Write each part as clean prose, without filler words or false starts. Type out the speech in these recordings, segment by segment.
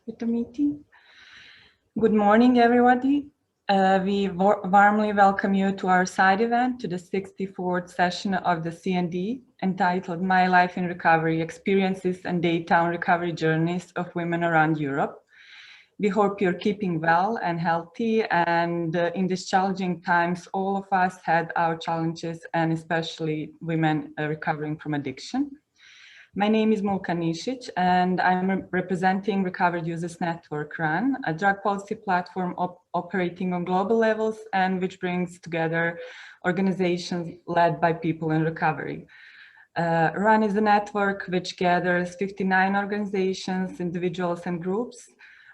with the meeting. Good morning, everybody. We warmly welcome you to our side event, to the 64th session of the CND, entitled My Life in Recovery, Experiences and Data on Recovery Journeys of Women Around Europe. We hope you're keeping well and healthy, and in these challenging times, all of us had our challenges, and especially women recovering from addiction. My name is Mulka Nisic, and I'm representing Recovered Users Network RUN, a drug policy platform operating on global levels and which brings together organizations led by people in recovery. RUN is a network which gathers 59 organizations, individuals, and groups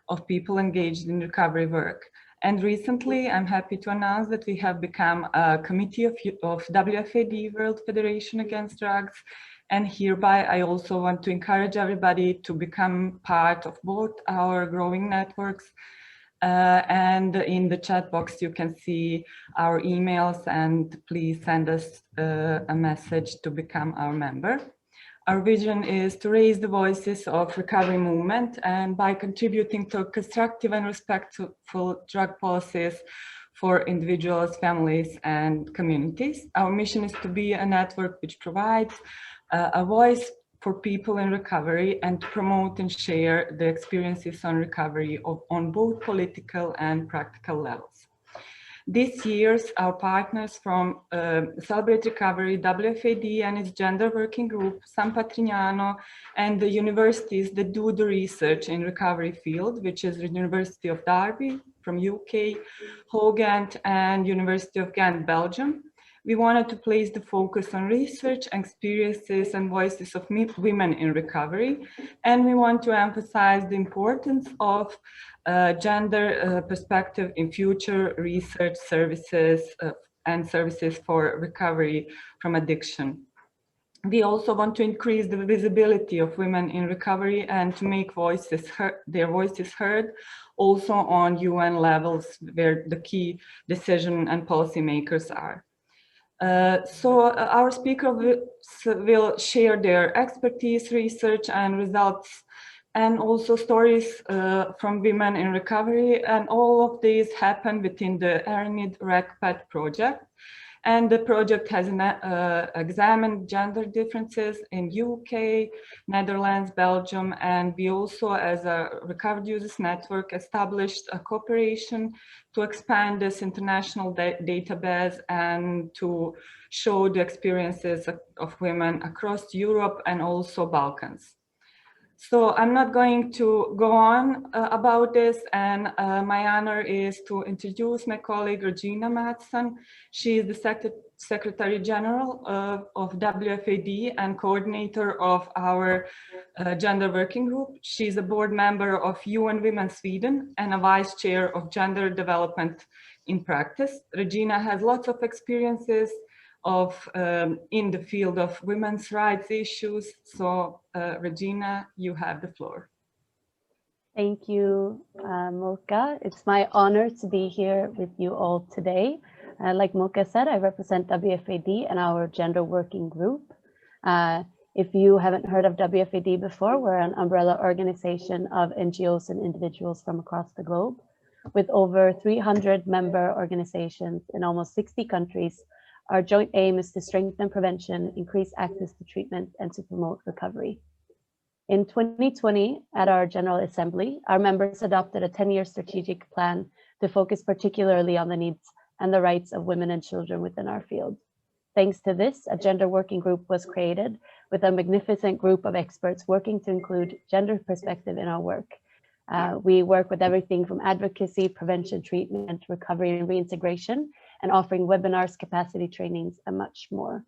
of people engaged in recovery work. And recently, I'm happy to announce that we have become a committee of WFAD, World Federation Against Drugs. And hereby, I also want to encourage everybody to become part of both our growing networks. And in the chat box, you can see our emails, and please send us a message to become our member. Our vision is to raise the voices of recovery movement, and by contributing to constructive and respectful drug policies for individuals, families, and communities. Our mission is to be a network which provides a voice for people in recovery and to promote and share the experiences on recovery on both political and practical levels. This year, our partners from Celebrate Recovery, WFAD and its gender working group, Patrignano, and the universities that do the research in recovery field, which is the University of Derby from UK, HOGENT, and University of Ghent, Belgium. We wanted to place the focus on research, experiences, and voices of women in recovery. And we want to emphasize the importance of gender perspective in future research services and services for recovery from addiction. We also want to increase the visibility of women in recovery and to make their voices heard also on UN levels where the key decision and policymakers are. Our speakers will share their expertise, research, and results, and also stories from women in recovery. And all of these happen within the ERNID RECPET project. And the project has examined gender differences in UK, Netherlands, Belgium, and we also, as a Recovered Users Network, established a cooperation to expand this international database and to show the experiences of women across Europe and also Balkans. So I'm not going to go on about this, and my honor is to introduce my colleague Regina Matson. She is the Secretary General of WFAD and coordinator of our gender working group. She's a board member of UN Women Sweden and a vice chair of gender development in practice. Regina has lots of experiences in the field of women's rights issues. So Regina, you have the floor. Thank you, Mulka. It's my honor to be here with you all today. Like Mulka said, I represent WFAD and our gender working group. If you haven't heard of WFAD before, we're an umbrella organization of NGOs and individuals from across the globe with over 300 member organizations in almost 60 countries. Our joint aim is to strengthen prevention, increase access to treatment, and to promote recovery. In 2020, at our General Assembly, our members adopted a 10-year strategic plan to focus particularly on the needs and the rights of women and children within our field. Thanks to this, a gender working group was created with a magnificent group of experts working to include gender perspective in our work. We work with everything from advocacy, prevention, treatment, recovery, and reintegration, and offering webinars, capacity trainings, and much more.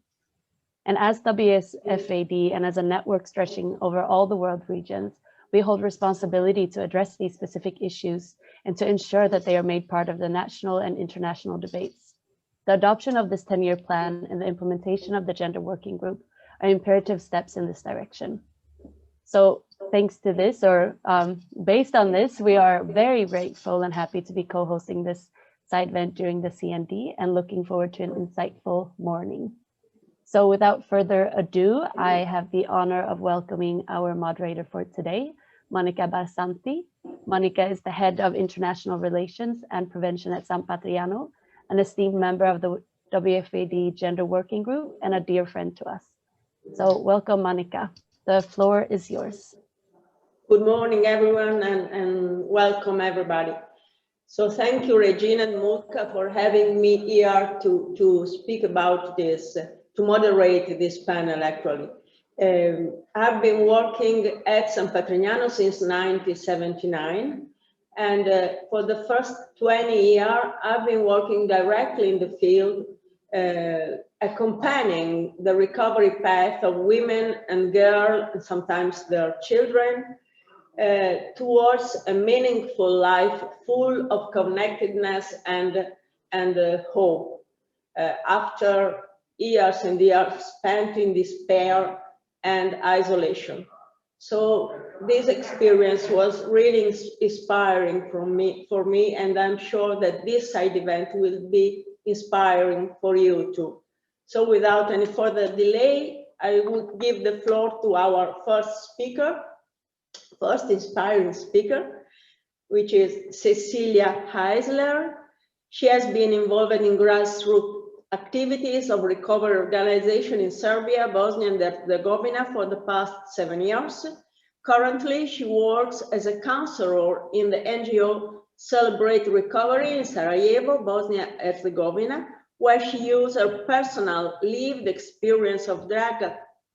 And as WFAD and as a network stretching over all the world regions, we hold responsibility to address these specific issues and to ensure that they are made part of the national and international debates. The adoption of this 10-year plan and the implementation of the gender working group are imperative steps in this direction. So thanks to this, or based on this, we are very grateful and happy to be co-hosting this side event during the CND and looking forward to an insightful morning. So without further ado, I have the honor of welcoming our moderator for today, Monica Basanti. Monica is the head of international relations and prevention at San Patrignano, an esteemed member of the WFAD Gender Working Group and a dear friend to us. So welcome, Monica. The floor is yours. Good morning, everyone, and welcome, everybody. So thank you, Regina and Monica, for having me here to speak about this, to moderate this panel, actually. I've been working at San Patrignano since 1979, and for the first 20 years, I've been working directly in the field, accompanying the recovery path of women and girls, and sometimes their children, towards a meaningful life full of connectedness and hope, after years and years spent in despair and isolation. So this experience was really inspiring for me, and I'm sure that this side event will be inspiring for you too. So without any further delay, I would give the floor to our first inspiring speaker, which is Cecilia Heisler. She has been involved in grassroots activities of recovery organization in Serbia, Bosnia and Herzegovina for the past 7 years. Currently, she works as a counselor in the NGO Celebrate Recovery in Sarajevo, Bosnia and Herzegovina, where she used her personal lived experience of drug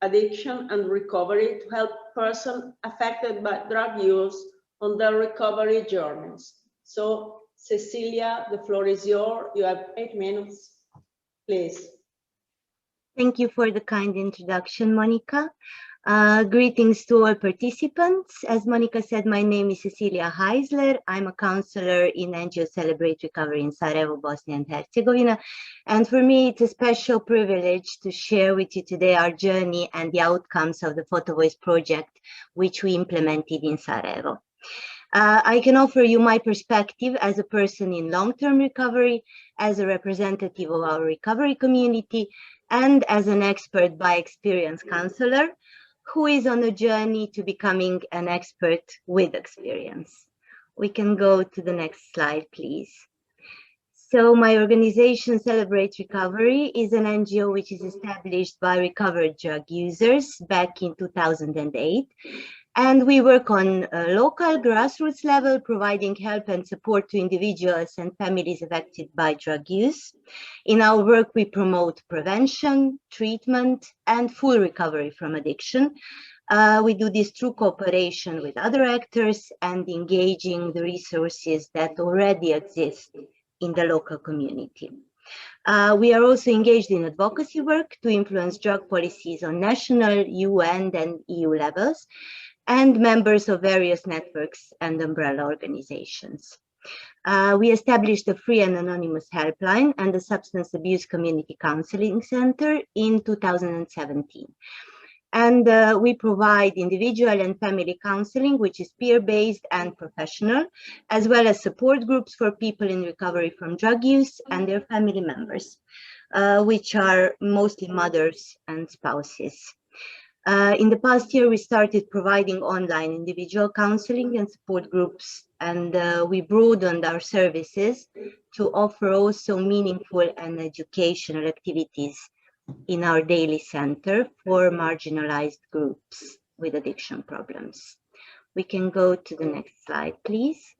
addiction and recovery to help persons affected by drug use on their recovery journeys. So, Cecilia, the floor is yours. You have 8 minutes, please. Thank you for the kind introduction, Monica. Greetings to all participants. As Monica said, my name is Cecilia Heisler. I'm a counselor in NGO Celebrate Recovery in Sarajevo, Bosnia and Herzegovina. And for me, it's a special privilege to share with you today our journey and the outcomes of the Photovoice project, which we implemented in Sarajevo. I can offer you my perspective as a person in long-term recovery, as a representative of our recovery community, and as an expert by experience counselor who is on a journey to becoming an expert with experience. We can go to the next slide, please. So my organization, Celebrate Recovery, is an NGO which is established by recovered drug users back in 2008. And we work on a local grassroots level, providing help and support to individuals and families affected by drug use. In our work, we promote prevention, treatment, and full recovery from addiction. We do this through cooperation with other actors and engaging the resources that already exist in the local community. We are also engaged in advocacy work to influence drug policies on national, UN, and EU levels, and members of various networks and umbrella organizations. We established a free and anonymous helpline and a substance abuse community counseling center in 2017. And we provide individual and family counseling, which is peer-based and professional, as well as support groups for people in recovery from drug use and their family members, which are mostly mothers and spouses. In the past year, we started providing online individual counseling and support groups, and we broadened our services to offer also meaningful and educational activities in our daily center for marginalized groups with addiction problems. We can go to the next slide, please.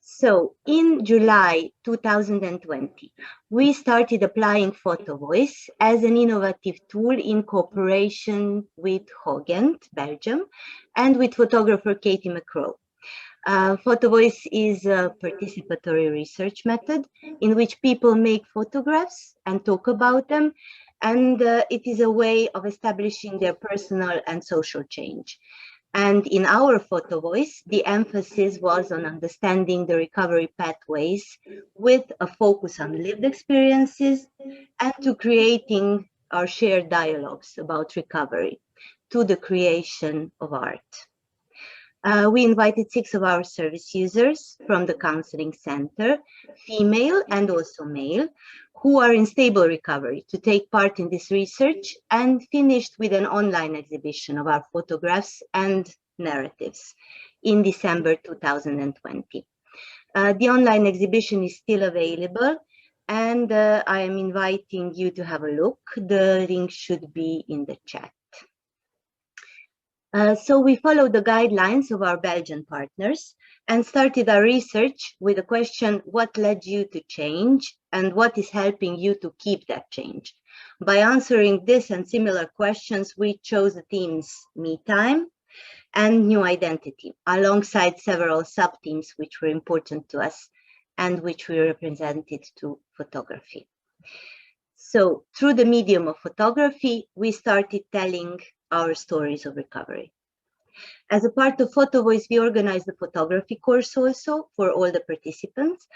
So in July 2020, we started applying Photovoice as an innovative tool in cooperation with HOGENT, Belgium, and with photographer Katie McCrow. Photovoice is a participatory research method in which people make photographs and talk about them, and it is a way of establishing their personal and social change. And in our Photovoice, the emphasis was on understanding the recovery pathways with a focus on lived experiences and to creating our shared dialogues about recovery to the creation of art. We invited 6 of our service users from the counseling center, female and also male, who are in stable recovery to take part in this research, and finished with an online exhibition of our photographs and narratives in December 2020. The online exhibition is still available, and I am inviting you to have a look. The link should be in the chat. So we followed the guidelines of our Belgian partners and started our research with the question, what led you to change and what is helping you to keep that change? By answering this and similar questions, we chose the themes Me Time and New Identity, alongside several sub-themes which were important to us and which we represented to photography. So through the medium of photography, we started telling our stories of recovery. As a part of Photovoice, we organized the photography course also for all the participants,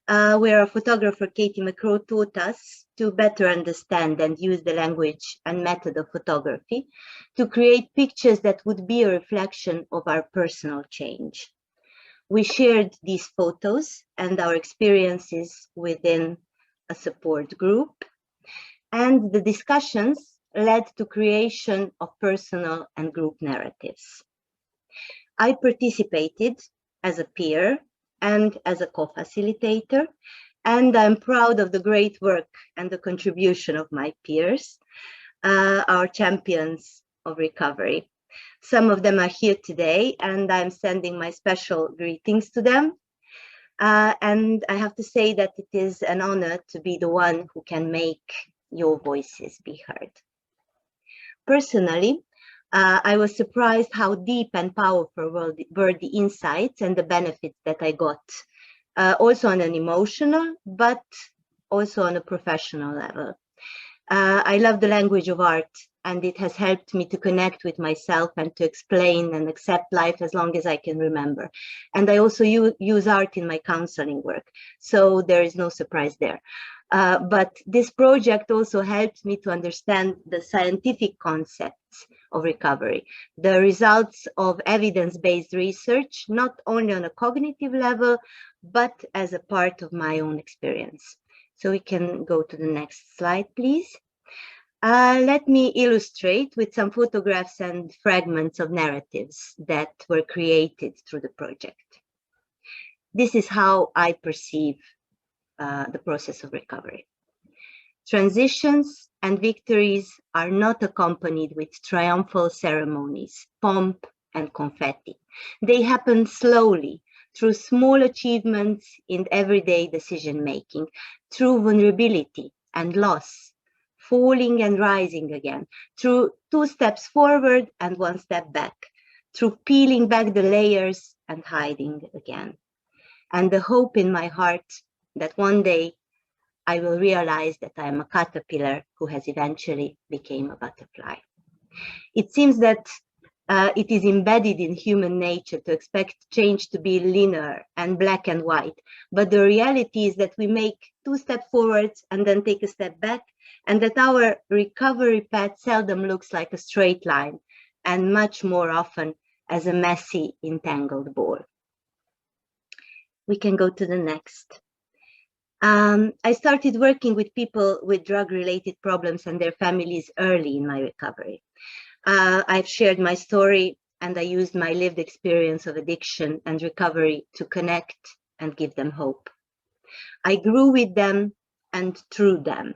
where our photographer Katie McCrow taught us to better understand and use the language and method of photography to create pictures that would be a reflection of our personal change. We shared these photos and our experiences within a support group, and the discussions led to creation of personal and group narratives. I participated as a peer and as a co-facilitator, and I'm proud of the great work and the contribution of my peers, our champions of recovery. Some of them are here today, and I'm sending my special greetings to them. And I have to say that it is an honor to be the one who can make your voices be heard. Personally, I was surprised how deep and powerful were the insights and the benefits that I got, also on an emotional, but also on a professional level. I love the language of art, and it has helped me to connect with myself and to explain and accept life as long as I can remember. And I also use art in my counseling work, so there is no surprise there. But this project also helped me to understand the scientific concepts of recovery, the results of evidence-based research, not only on a cognitive level, but as a part of my own experience. So we can go to the next slide, please. Let me illustrate with some photographs and fragments of narratives that were created through the project. This is how I perceive the process of recovery. Transitions and victories are not accompanied with triumphal ceremonies, pomp, and confetti. They happen slowly through small achievements in everyday decision-making, through vulnerability and loss, falling and rising again, through 2 steps forward and 1 step back, through peeling back the layers and hiding again. And the hope in my heart that one day I will realize that I am a caterpillar who has eventually become a butterfly. It seems that it is embedded in human nature to expect change to be linear and black and white. But the reality is that we make 2 steps forwards and then take a step back, and that our recovery path seldom looks like a straight line and much more often as a messy, entangled ball. We can go to the next. I started working with people with drug-related problems and their families early in my recovery. I've shared my story, and I used my lived experience of addiction and recovery to connect and give them hope. I grew with them and through them.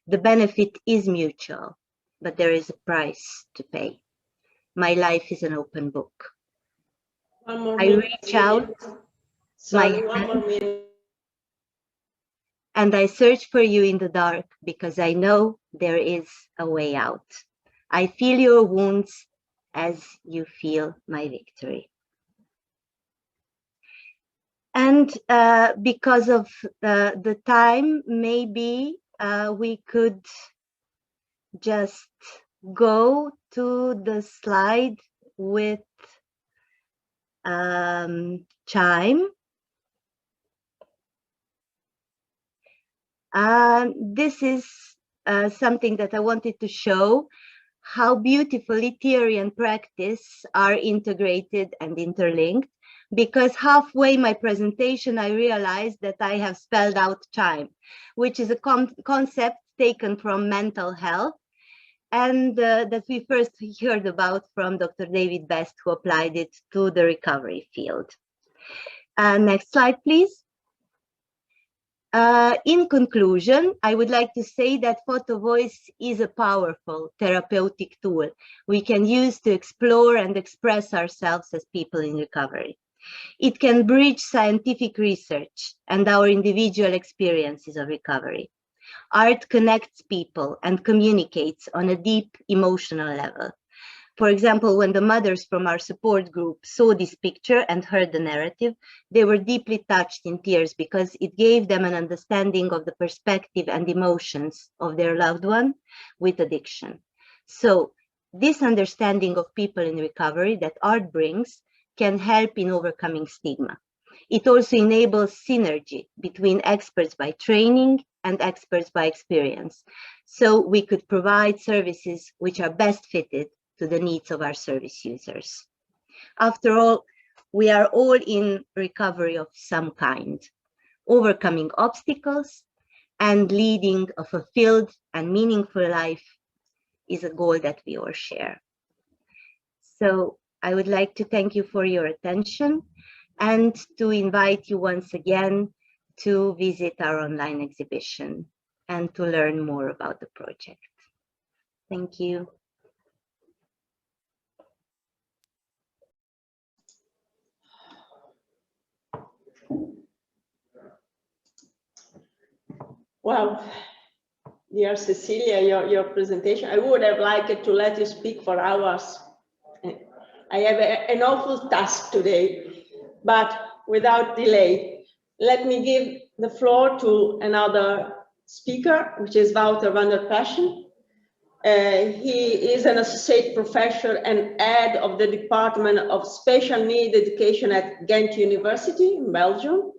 The benefit is mutual, but there is a price to pay. My life is an open book. I reach out my hand and I search for you in the dark because I know there is a way out. I feel your wounds as you feel my victory. And because of the time, maybe we could just go to the slide with chime. This is something that I wanted to show, how beautifully theory and practice are integrated and interlinked, because halfway my presentation, I realized that I have spelled out chime, which is a concept taken from mental health and that we first heard about from Dr. David Best, who applied it to the recovery field. Next slide, please. In conclusion, I would like to say that Photovoice is a powerful therapeutic tool we can use to explore and express ourselves as people in recovery. It can bridge scientific research and our individual experiences of recovery. Art connects people and communicates on a deep emotional level. For example, when the mothers from our support group saw this picture and heard the narrative, they were deeply touched in tears because it gave them an understanding of the perspective and emotions of their loved one with addiction. So this understanding of people in recovery that art brings can help in overcoming stigma. It also enables synergy between experts by training and experts by experience. So we could provide services which are best fitted to the needs of our service users. After all, we are all in recovery of some kind. Overcoming obstacles and leading a fulfilled and meaningful life is a goal that we all share. So I would like to thank you for your attention and to invite you once again to visit our online exhibition and to learn more about the project. Thank you. Well, dear Cecilia, your presentation, I would have liked to let you speak for hours. I have an awful task today, but without delay, let me give the floor to another speaker, which is Wouter van der Paschen. He is an associate professor and head of the Department of Special Needs Education at Ghent University in Belgium.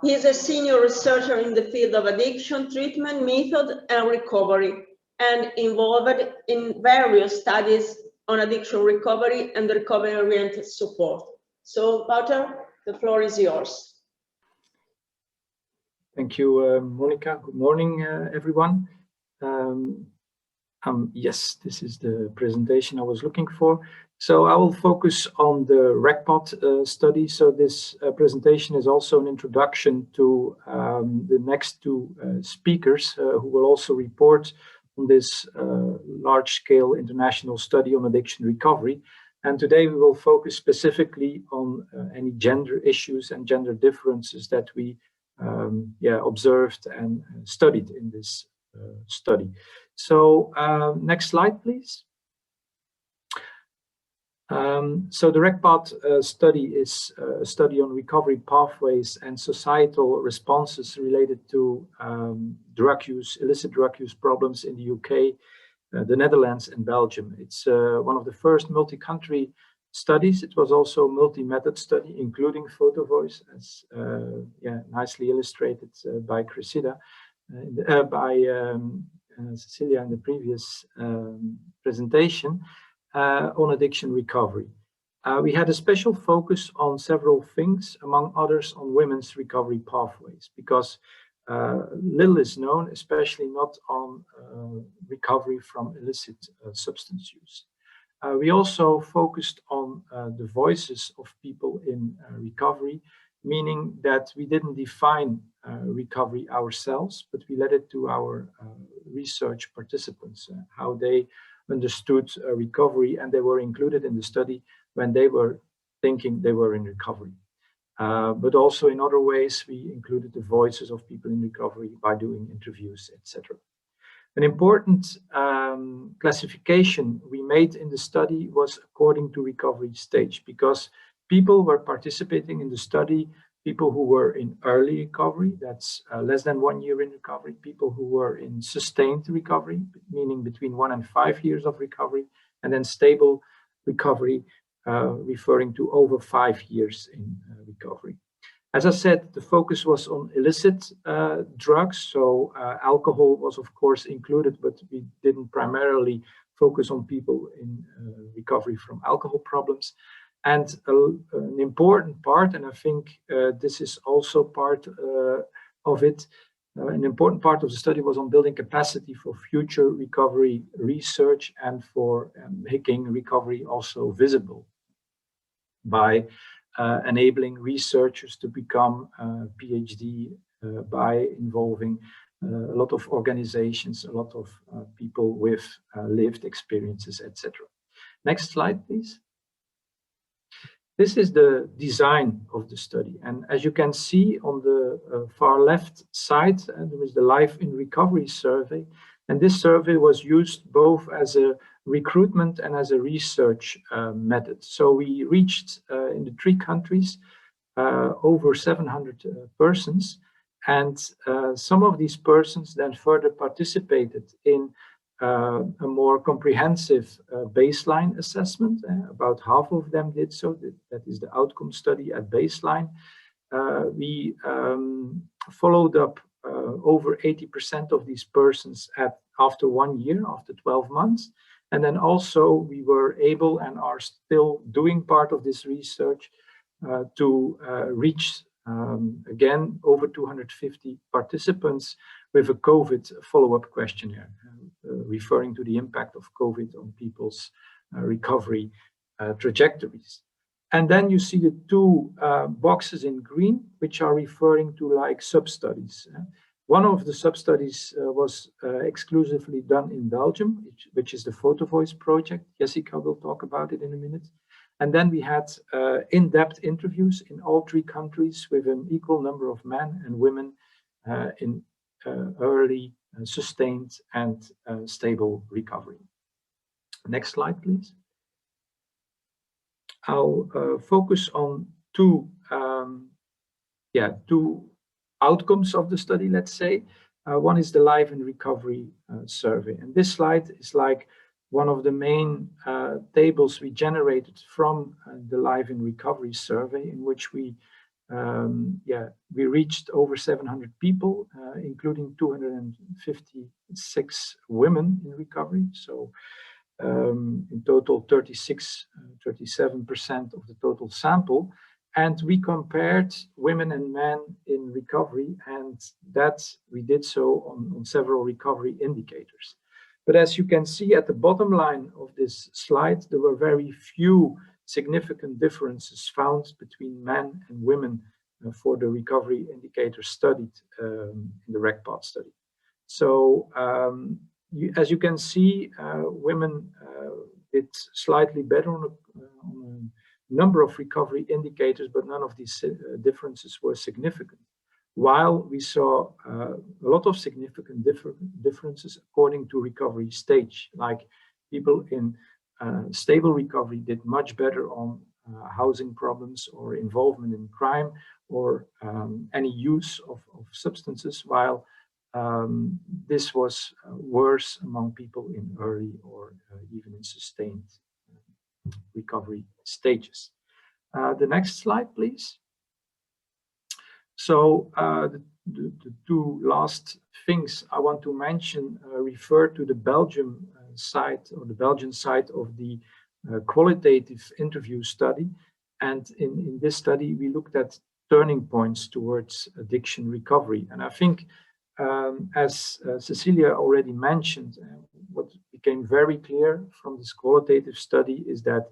He is a senior researcher in the field of addiction treatment, method, and recovery, and involved in various studies on addiction recovery and recovery-oriented support. So, Wouter, the floor is yours. Thank you, Monica. Good morning, everyone. Yes, this is the presentation I was looking for. So I will focus on the RECPOT study. So this presentation is also an introduction to the next two speakers who will also report on this large-scale international study on addiction recovery. And today we will focus specifically on any gender issues and gender differences that we observed and studied in this study. So next slide, please. So the RECPOT study is a study on recovery pathways and societal responses related to drug use, illicit drug use problems in the UK, the Netherlands and Belgium. It's one of the first multi-country studies. It was also a multi-method study, including Photovoice, as nicely illustrated by Cressida, Cecilia in the previous presentation. On addiction recovery. We had a special focus on several things, among others on women's recovery pathways, because little is known, especially not on recovery from illicit substance use. We also focused on the voices of people in recovery, meaning that we didn't define recovery ourselves, but we led it to our research participants, how they understood recovery, and they were included in the study when they were thinking they were in recovery. But also in other ways, we included the voices of people in recovery by doing interviews, etc. An important classification we made in the study was according to recovery stage, because people were participating in the study, people who were in early recovery, that's less than 1 year in recovery, people who were in sustained recovery, meaning between 1 and 5 years of recovery, and then stable recovery, referring to over 5 years in recovery. As I said, the focus was on illicit drugs, so alcohol was of course included, but we didn't primarily focus on people in recovery from alcohol problems. And an important part, and I think this is also part of it, An important part of the study was on building capacity for future recovery research and for making recovery also visible by enabling researchers to become PhD by involving a lot of organizations, a lot of people with lived experiences, etc. Next slide, please. This is the design of the study. And as you can see on the far left side, there is the Life in Recovery survey. And this survey was used both as a recruitment and as a research method. So we reached in the 3 countries over 700 persons. And some of these persons then further participated in a more comprehensive baseline assessment. About half of them did so. That is the outcome study at baseline. We followed up over 80% of these persons after 1 year, after 12 months. And then also we were able and are still doing part of this research to reach again over 250 participants with a COVID follow-up questionnaire, referring to the impact of COVID on people's recovery trajectories. And then you see the 2 boxes in green, which are referring to like sub-studies. One of the sub-studies was exclusively done in Belgium, which is the Photovoice project. Jessica will talk about it in a minute. And then we had in-depth interviews in all 3 countries with an equal number of men and women in early, sustained, and stable recovery. Next slide, please. I'll focus on 2 outcomes of the study, let's say. One is the Life in Recovery survey. And this slide is like one of the main tables we generated from the Life in Recovery survey, in which we reached over 700 people, including 256 women in recovery. So in total, 37% of the total sample. And we compared women and men in recovery, and that we did so on several recovery indicators. But as you can see at the bottom line of this slide, there were very few significant differences found between men and women for the recovery indicators studied in the RECPATH study. So as you can see, women did slightly better on a number of recovery indicators, but none of these differences were significant. While we saw a lot of significant differences according to recovery stage, like people in stable recovery did much better on housing problems or involvement in crime or any use of substances, while this was worse among people in early or even in sustained recovery stages. The next slide, please. So the 2 last things I want to mention refer to the Belgium side, or the Belgian side of the qualitative interview study. And in this study, we looked at turning points towards addiction recovery. And I think, as Cecilia already mentioned, what became very clear from this qualitative study is that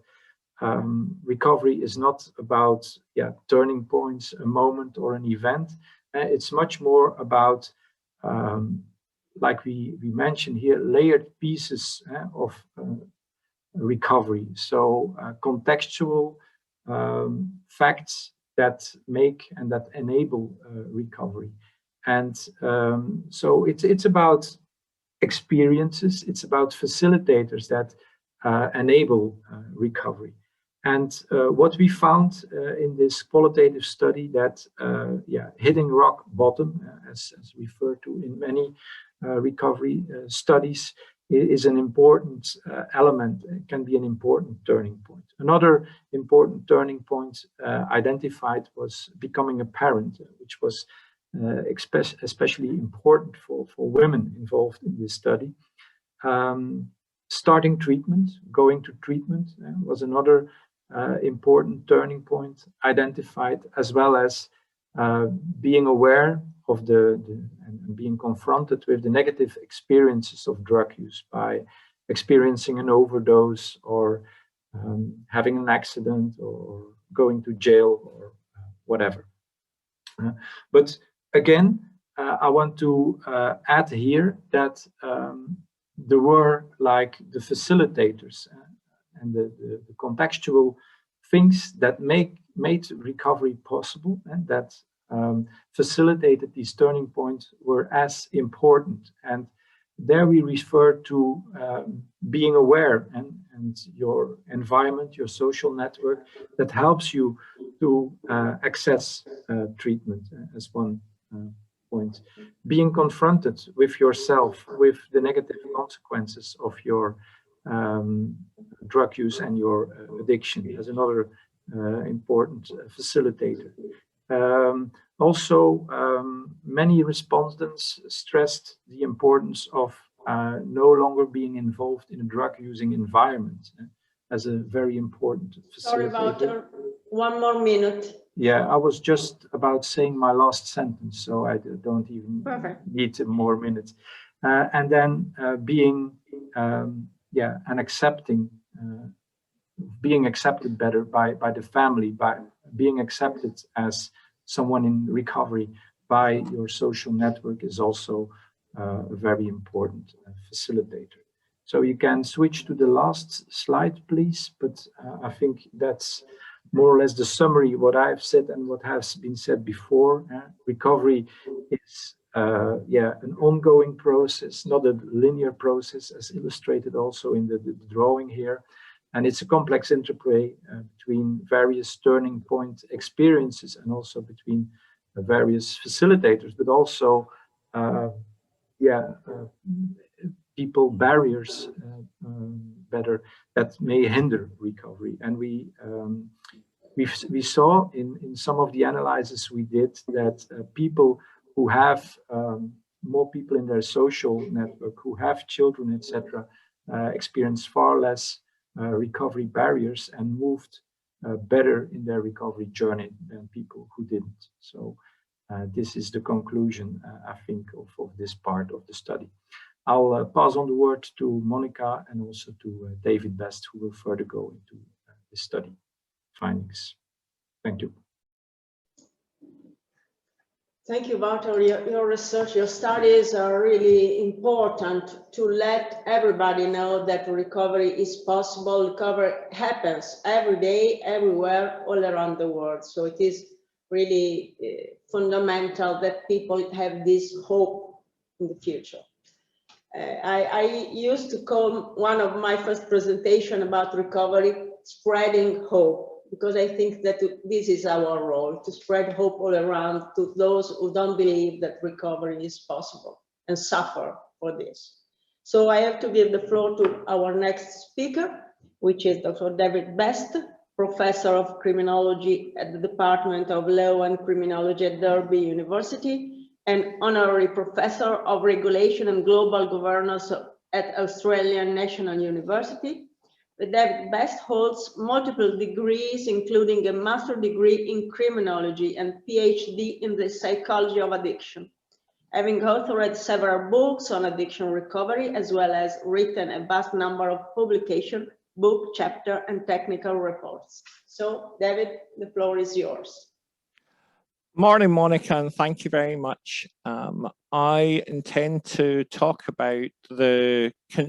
recovery is not about turning points, a moment or an event. It's much more about, like we mentioned here, layered pieces of recovery. So contextual facts that make and that enable recovery. And so it's about experiences, it's about facilitators that enable recovery. And what we found in this qualitative study, that hitting rock bottom, as referred to in many recovery studies, is an important element. It can be an important turning point. Another important turning point identified was becoming a parent, which was especially important for women involved in this study. Starting treatment, going to treatment was another important turning point identified, as well as being aware of and being confronted with the negative experiences of drug use by experiencing an overdose or having an accident or going to jail or whatever. But again, I want to add here that there were like the facilitators and the contextual things that made recovery possible and that facilitated these turning points were as important. And there we refer to being aware and your environment, your social network that helps you to access treatment as one point. Being confronted with yourself, with the negative consequences of your drug use and your addiction as another important facilitator. Also, many respondents stressed the importance of no longer being involved in a drug-using environment as a very important facilitator. Sorry, Wouter, 1 more minute. Yeah, I was just about saying my last sentence, so I don't even need more minutes. And then being, and accepting, being accepted better by the family, by being accepted as someone in recovery by your social network is also a very important facilitator. So you can switch to the last slide, please. But I think that's more or less the summary what I've said and what has been said before. Recovery is an ongoing process, not a linear process, as illustrated also in the drawing here. And it's a complex interplay between various turning point experiences and also between various facilitators, but also people barriers that may hinder recovery. And we saw in some of the analyses we did that people who have more people in their social network, who have children, etc., experience far less recovery barriers and moved better in their recovery journey than people who didn't. So this is the conclusion, I think, of this part of the study. I'll pass on the word to Monica and also to David Best, who will further go into the study findings. Thank you. Thank you, Wouter. Your research, your studies are really important to let everybody know that recovery is possible. Recovery happens every day, everywhere, all around the world. So it is really fundamental that people have this hope in the future. I used to call one of my first presentations about recovery spreading hope, because I think that this is our role, to spread hope all around to those who don't believe that recovery is possible and suffer for this. So I have to give the floor to our next speaker, which is Dr. David Best, Professor of Criminology at the Department of Law and Criminology at Derby University and Honorary Professor of Regulation and Global Governance at Australian National University. David Best holds multiple degrees, including a master's degree in criminology and PhD in the psychology of addiction, having authored several books on addiction recovery, as well as written a vast number of publications, book, chapter, and technical reports. So, David, the floor is yours. Morning, Monica, and thank you very much. I intend to talk about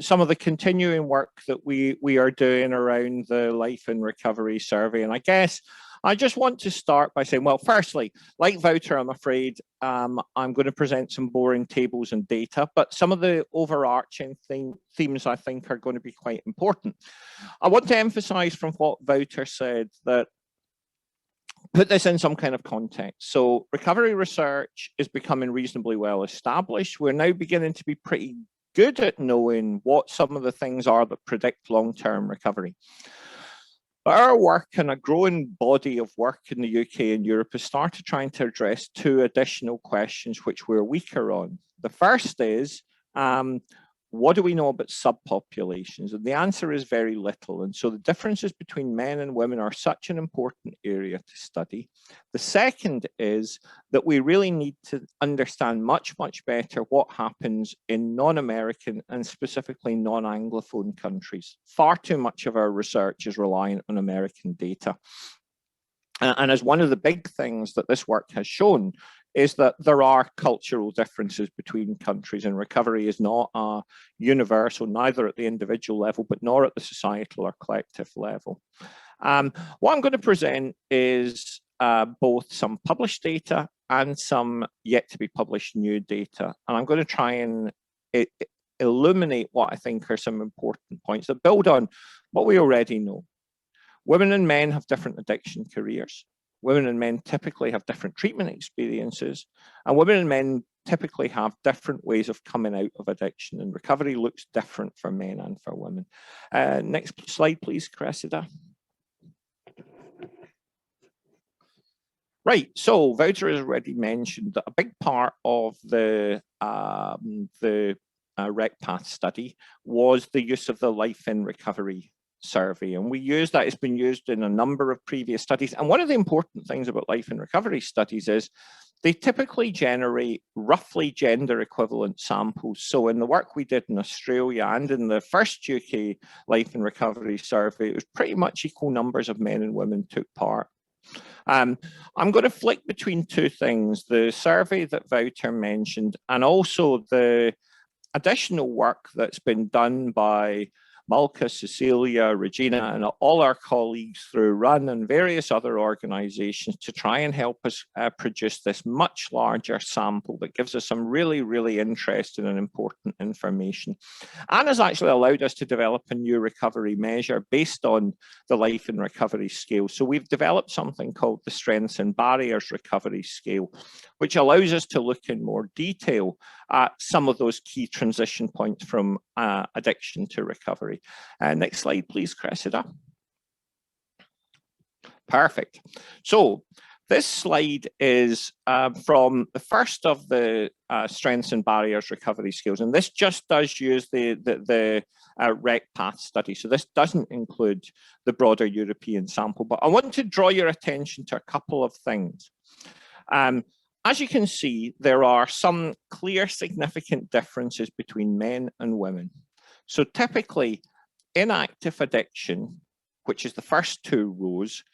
some of the continuing work that we are doing around the Life in Recovery survey. And I guess I just want to start by saying, well, firstly, like Wouter, I'm afraid I'm going to present some boring tables and data, but some of the overarching themes I think are going to be quite important. I want to emphasize from what Wouter said that put this in some kind of context. So recovery research is becoming reasonably well established. We're now beginning to be pretty good at knowing what some of the things are that predict long-term recovery. But our work and a growing body of work in the UK and Europe has started trying to address two additional questions which we're weaker on. The first is, what do we know about subpopulations? And the answer is very little. And so the differences between men and women are such an important area to study. The second is that we really need to understand much better what happens in non-American and specifically non-Anglophone countries. Far too much of our research is reliant on American data. And as one of the big things that this work has shown is that there are cultural differences between countries, and recovery is not universal, neither at the individual level, but nor at the societal or collective level. What I'm going to present is both some published data and some yet to be published new data. And I'm going to try and illuminate what I think are some important points that build on what we already know. Women and men have different addiction careers. Women and men typically have different treatment experiences, and women and men typically have different ways of coming out of addiction, and recovery looks different for men and for women. Next slide, please, Cressida. Right, so Wouter has already mentioned that a big part of the RECPATH study was the use of the Life in Recovery survey, and we use that. It's been used in a number of previous studies, and one of the important things about life and recovery studies is they typically generate roughly gender equivalent samples. So in the work we did in Australia and in the first UK life and recovery survey, it was pretty much equal numbers of men and women took part. I'm going to flick between two things: the survey that Wouter mentioned and also the additional work that's been done by Malka, Cecilia, Regina, and all our colleagues through RUN and various other organizations to try and help us produce this much larger sample that gives us some really interesting and important information. And has actually allowed us to develop a new recovery measure based on the Life in Recovery scale. So we've developed something called the Strengths and Barriers Recovery Scale, which allows us to look in more detail at some of those key transition points from addiction to recovery. Next slide, please, Cressida. Perfect. So this slide is from the first of the Strengths and Barriers Recovery Scales, and this just does use the RECPATH study. So this doesn't include the broader European sample, but I want to draw your attention to a couple of things. As you can see, there are some clear significant differences between men and women. So typically, in active addiction, which is the first two rows,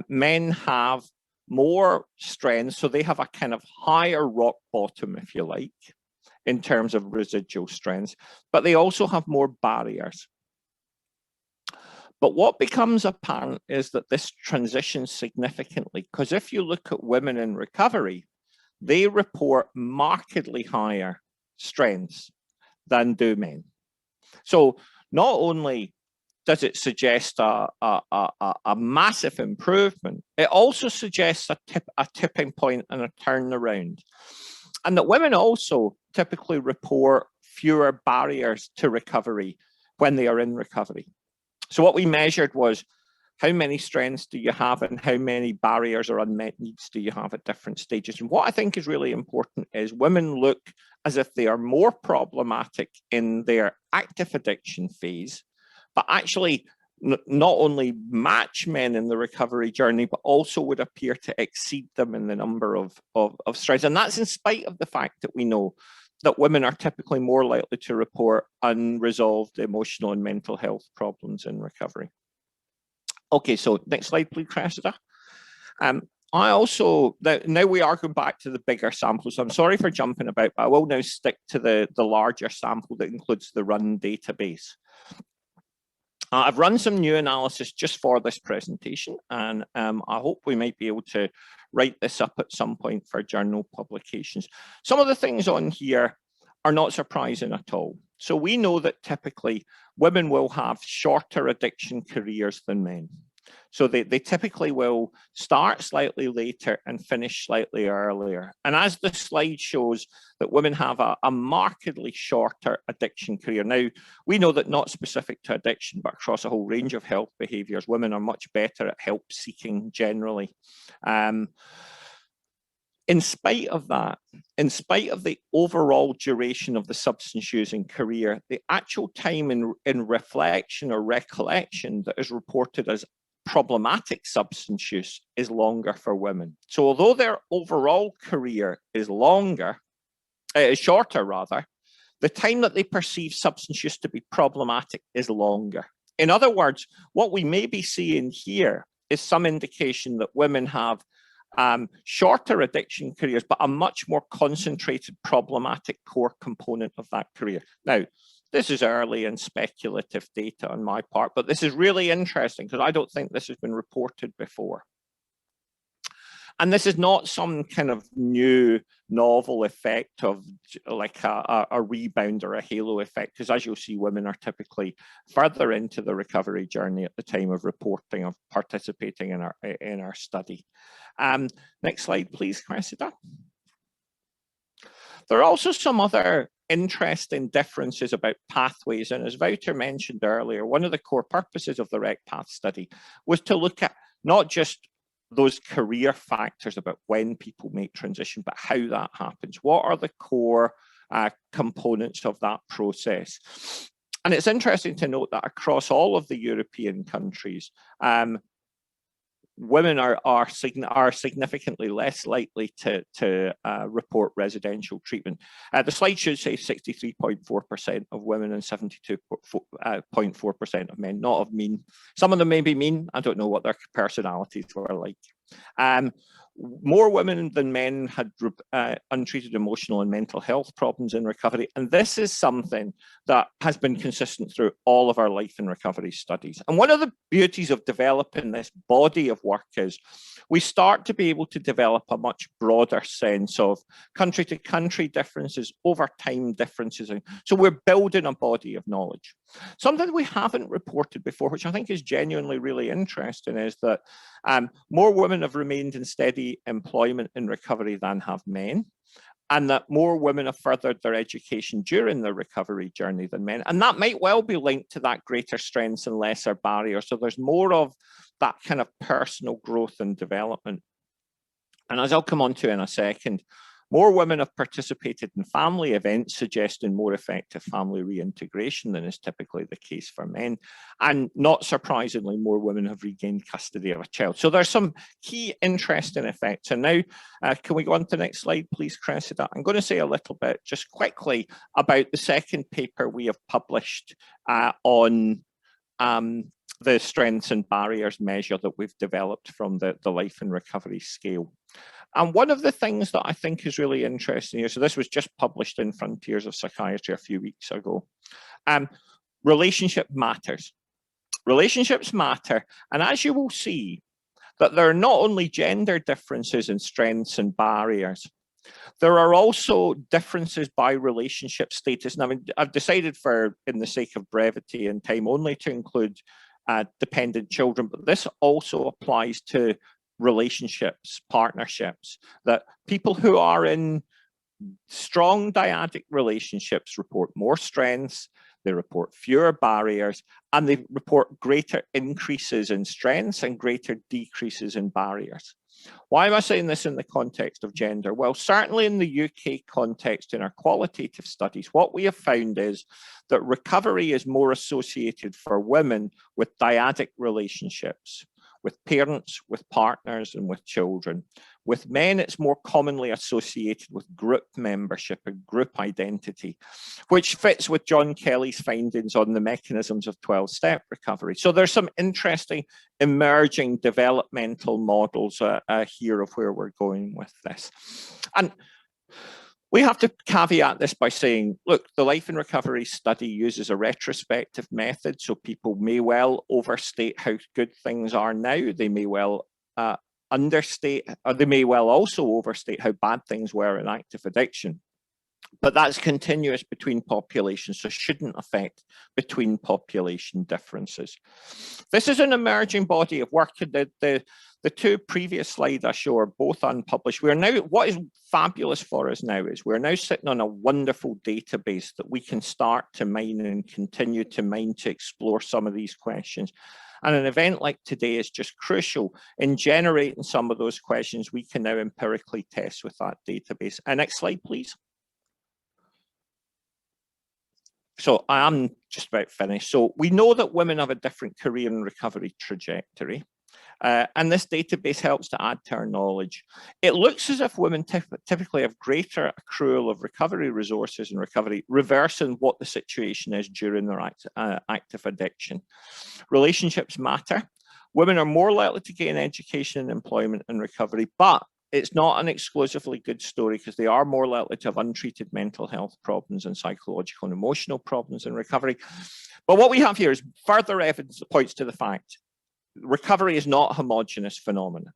men have more strength, so they have a kind of higher rock bottom, if you like, in terms of residual strength, but they also have more barriers. But what becomes apparent is that this transitions significantly, because if you look at women in recovery, they report markedly higher strengths than do men. So not only does it suggest a massive improvement, it also suggests a tipping point and a turnaround. And that women also typically report fewer barriers to recovery when they are in recovery. So what we measured was how many strengths do you have and how many barriers or unmet needs do you have at different stages. And what I think is really important is women look as if they are more problematic in their active addiction phase, but actually not only match men in the recovery journey, but also would appear to exceed them in the number of strengths. And that's in spite of the fact that we know that women are typically more likely to report unresolved emotional and mental health problems in recovery. Okay, so next slide, please, Cressida. I also, now we are going back to the bigger sample, so I'm sorry for jumping about, but I will now stick to the larger sample that includes the RUN database. I've run some new analysis just for this presentation, and I hope we might be able to write this up at some point for journal publications. Some of the things on here are not surprising at all. So we know that typically women will have shorter addiction careers than men. So they typically will start slightly later and finish slightly earlier. And as the slide shows, that women have a markedly shorter addiction career. Now, we know that not specific to addiction, but across a whole range of health behaviors, women are much better at help seeking generally. In spite of that, in spite of the overall duration of the substance using career, the actual time in reflection or recollection that is reported as problematic substance use is longer for women. So although their overall career is shorter rather, the time that they perceive substance use to be problematic is longer. In other words, what we may be seeing here is some indication that women have shorter addiction careers, but a much more concentrated problematic core component of that career. Now, this is early and speculative data on my part, but this is really interesting because I don't think this has been reported before. And this is not some kind of new novel effect of like a rebound or a halo effect, because as you'll see, women are typically further into the recovery journey at the time of reporting, of participating in our study. Next slide, please, Cressida. There are also some other interesting differences about pathways, and as Wouter mentioned earlier, one of the core purposes of the RECPath study was to look at not just those career factors about when people make transition, but how that happens. What are the core components of that process? And it's interesting to note that across all of the European countries, women are significantly less likely to report residential treatment. The slide should say 63.4% of women and 72.4% of men, not of mean. Some of them may be mean. I don't know what their personalities were like. More women than men had untreated emotional and mental health problems in recovery. And this is something that has been consistent through all of our life and recovery studies. And one of the beauties of developing this body of work is we start to be able to develop a much broader sense of country to country differences, over time differences. So we're building a body of knowledge. Something we haven't reported before, which I think is genuinely really interesting, is that more women have remained in steady employment in recovery than have men, and that more women have furthered their education during their recovery journey than men. And that might well be linked to that greater strengths and lesser barriers. So there's more of that kind of personal growth and development. And as I'll come on to in a second, more women have participated in family events, suggesting more effective family reintegration than is typically the case for men. And not surprisingly, more women have regained custody of a child. So there's some key interesting effects. And now, can we go on to the next slide, please, Cressida? I'm going to say a little bit, just quickly, about the second paper we have published on the strengths and barriers measure that we've developed from the life and recovery scale. And one of the things that I think is really interesting here, so this was just published in Frontiers of Psychiatry a few weeks ago. Relationship matters. Relationships matter. And as you will see, that there are not only gender differences in strengths and barriers, there are also differences by relationship status. And I mean, I've decided in the sake of brevity and time only to include dependent children, but this also applies to relationships, partnerships, that people who are in strong dyadic relationships report more strengths, they report fewer barriers, and they report greater increases in strengths and greater decreases in barriers. Why am I saying this in the context of gender? Well, certainly in the UK context, in our qualitative studies, what we have found is that recovery is more associated for women with dyadic relationships, with parents, with partners, and with children. With men, it's more commonly associated with group membership and group identity, which fits with John Kelly's findings on the mechanisms of 12-step recovery. So there's some interesting emerging developmental models here of where we're going with this. And we have to caveat this by saying, look, the life and recovery study uses a retrospective method, so people may well overstate how good things are now. They may well understate, or they may well also overstate how bad things were in active addiction. But that's continuous between populations, so shouldn't affect between population differences. This is an emerging body of work. The two previous slides I show are both unpublished. We are now, what is fabulous for us now is we're now sitting on a wonderful database that we can start to mine and continue to mine to explore some of these questions. And an event like today is just crucial in generating some of those questions we can now empirically test with that database. Next slide, please. So I am just about finished. So we know that women have a different career and recovery trajectory. And this database helps to add to our knowledge. It looks as if women typically have greater accrual of recovery resources and recovery, reversing what the situation is during their active addiction. Relationships matter. Women are more likely to gain education and employment and recovery, but it's not an exclusively good story because they are more likely to have untreated mental health problems and psychological and emotional problems in recovery. But what we have here is further evidence that points to the fact recovery is not a homogeneous phenomenon.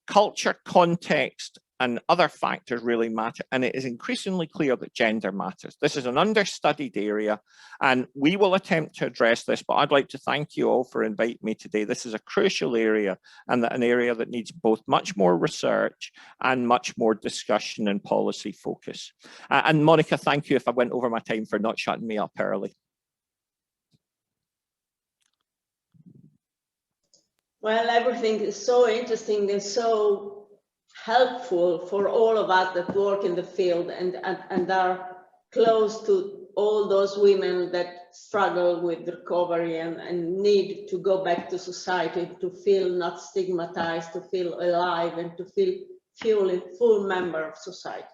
Culture, context, and other factors really matter, and it is increasingly clear that gender matters. This is an understudied area, and we will attempt to address this, but I'd like to thank you all for inviting me today. This is a crucial area, and an area that needs both much more research and much more discussion and policy focus. And Monica, thank you if I went over my time for not shutting me up early. Well, everything is so interesting and so helpful for all of us that work in the field and are close to all those women that struggle with recovery and need to go back to society, to feel not stigmatized, to feel alive, and to feel a full member of society.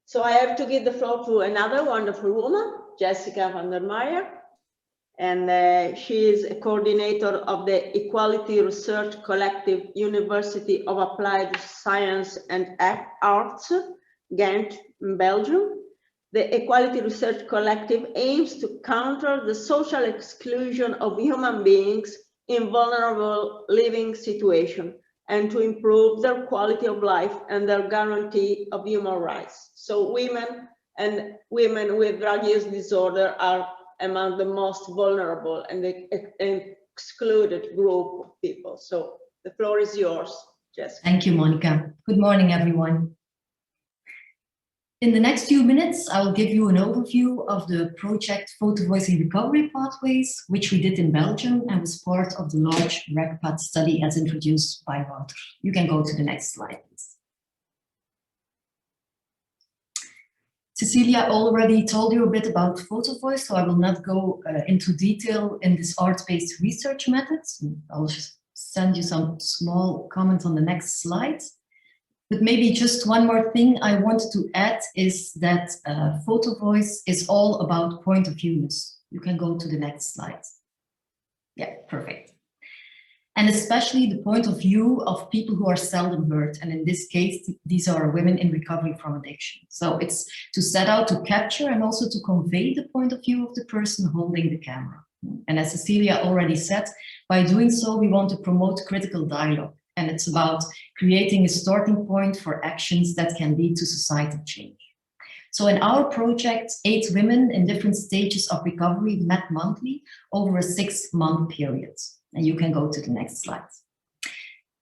So I have to give the floor to another wonderful woman, Jessica van der Meyer. And she is a coordinator of the Equality Research Collective, University of Applied Science and Arts, Ghent, Belgium. The Equality Research Collective aims to counter the social exclusion of human beings in vulnerable living situations and to improve their quality of life and their guarantee of human rights. So women and women with drug use disorder are among the most vulnerable and excluded group of people. So the floor is yours, Jessica. Thank you, Monica. Good morning, everyone. In the next few minutes, I will give you an overview of the project Photovoicing Recovery Pathways, which we did in Belgium and was part of the large RECPAT study as introduced by Wouter. You can go to the next slide, please. Cecilia already told you a bit about Photovoice, so I will not go into detail in this art-based research methods. I'll just send you some small comments on the next slide. But maybe just one more thing I wanted to add is that Photovoice is all about point of viewness. You can go to the next slide. Yeah, perfect. And especially the point of view of people who are seldom heard. And in this case, these are women in recovery from addiction. So it's to set out to capture and also to convey the point of view of the person holding the camera. And as Cecilia already said, by doing so, we want to promote critical dialogue. And it's about creating a starting point for actions that can lead to societal change. So in our project, 8 women in different stages of recovery met monthly over a 6-month period. And you can go to the next slide.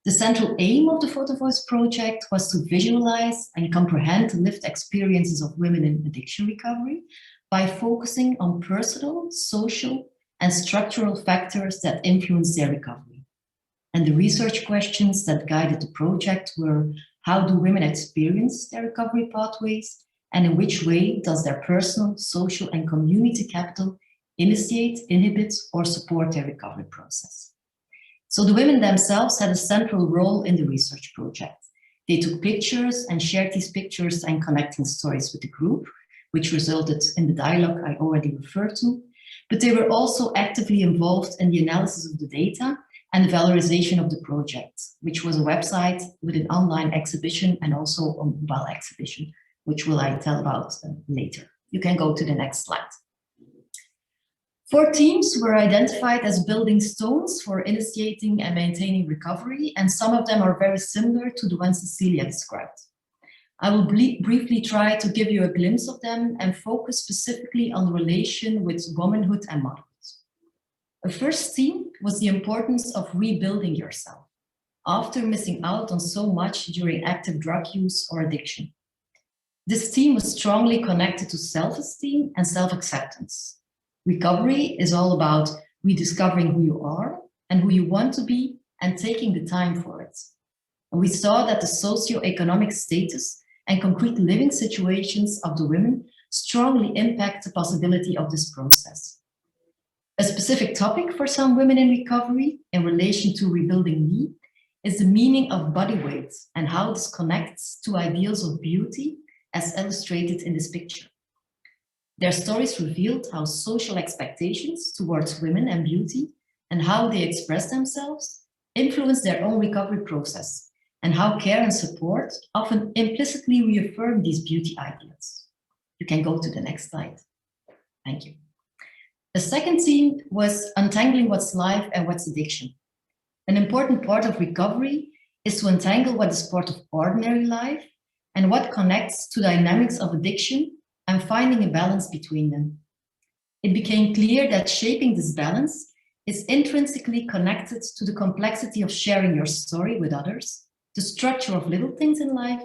The central aim of the Photovoice project was to visualize and comprehend the lived experiences of women in addiction recovery by focusing on personal, social, and structural factors that influence their recovery. And the research questions that guided the project were: how do women experience their recovery pathways? And in which way does their personal, social, and community capital initiate, inhibit, or support their recovery process? So the women themselves had a central role in the research project. They took pictures and shared these pictures and connecting stories with the group, which resulted in the dialogue I already referred to. But they were also actively involved in the analysis of the data and the valorization of the project, which was a website with an online exhibition and also a mobile exhibition, which will I tell about later. You can go to the next slide. 4 teams were identified as building stones for initiating and maintaining recovery, and some of them are very similar to the ones Cecilia described. I will briefly try to give you a glimpse of them and focus specifically on the relation with womanhood and motherhood. The first theme was the importance of rebuilding yourself after missing out on so much during active drug use or addiction. This theme was strongly connected to self-esteem and self-acceptance. Recovery is all about rediscovering who you are and who you want to be, and taking the time for it. And we saw that the socioeconomic status and concrete living situations of the women strongly impact the possibility of this process. A specific topic for some women in recovery in relation to rebuilding me is the meaning of body weight and how this connects to ideals of beauty as illustrated in this picture. Their stories revealed how social expectations towards women and beauty and how they express themselves influence their own recovery process, and how care and support often implicitly reaffirm these beauty ideals. You can go to the next slide. Thank you. The second theme was untangling what's life and what's addiction. An important part of recovery is to untangle what is part of ordinary life and what connects to dynamics of addiction and finding a balance between them. It became clear that shaping this balance is intrinsically connected to the complexity of sharing your story with others, the structure of little things in life,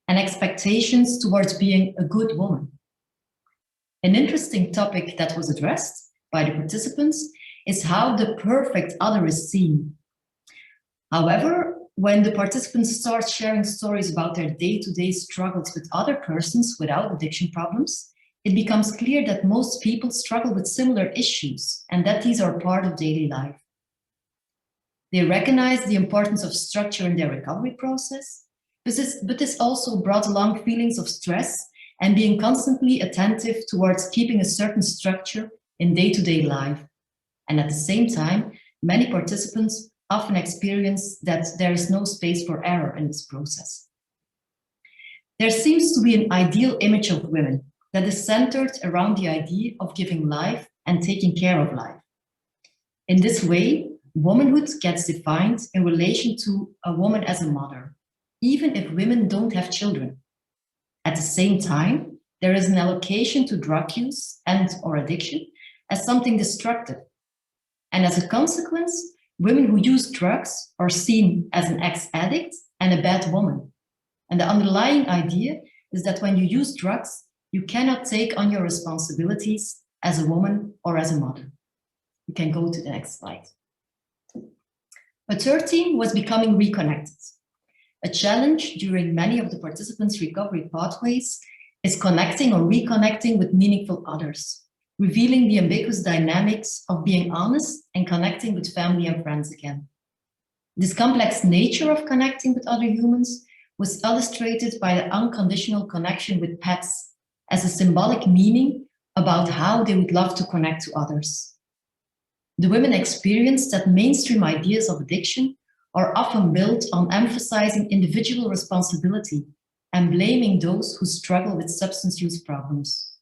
and expectations towards being a good woman. An interesting topic that was addressed by the participants is how the perfect other is seen. However, when the participants start sharing stories about their day-to-day struggles with other persons without addiction problems, it becomes clear that most people struggle with similar issues and that these are part of daily life. They recognize the importance of structure in their recovery process, but this also brought along feelings of stress and being constantly attentive towards keeping a certain structure in day-to-day life. And at the same time, many participants often experience that there is no space for error in this process. There seems to be an ideal image of women that is centered around the idea of giving life and taking care of life. In this way, womanhood gets defined in relation to a woman as a mother, even if women don't have children. At the same time, there is an allocation to drug use and/or addiction as something destructive. And as a consequence, women who use drugs are seen as an ex-addict and a bad woman. And the underlying idea is that when you use drugs, you cannot take on your responsibilities as a woman or as a mother. You can go to the next slide. A third theme was becoming reconnected. A challenge during many of the participants' recovery pathways is connecting or reconnecting with meaningful others, revealing the ambiguous dynamics of being honest and connecting with family and friends again. This complex nature of connecting with other humans was illustrated by the unconditional connection with pets as a symbolic meaning about how they would love to connect to others. The women experienced that mainstream ideas of addiction are often built on emphasizing individual responsibility and blaming those who struggle with substance use problems.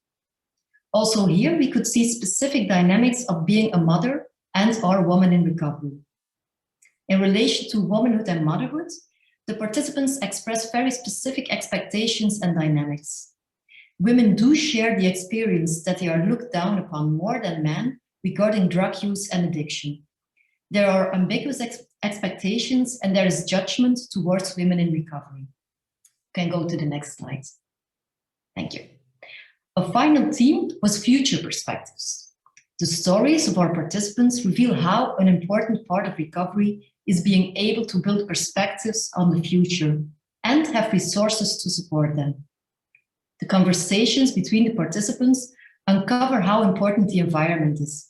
Also here, we could see specific dynamics of being a mother and/or woman in recovery. In relation to womanhood and motherhood, the participants express very specific expectations and dynamics. Women do share the experience that they are looked down upon more than men regarding drug use and addiction. There are ambiguous expectations and there is judgment towards women in recovery. You can go to the next slide. Thank you. A final theme was future perspectives. The stories of our participants reveal how an important part of recovery is being able to build perspectives on the future and have resources to support them. The conversations between the participants uncover how important the environment is.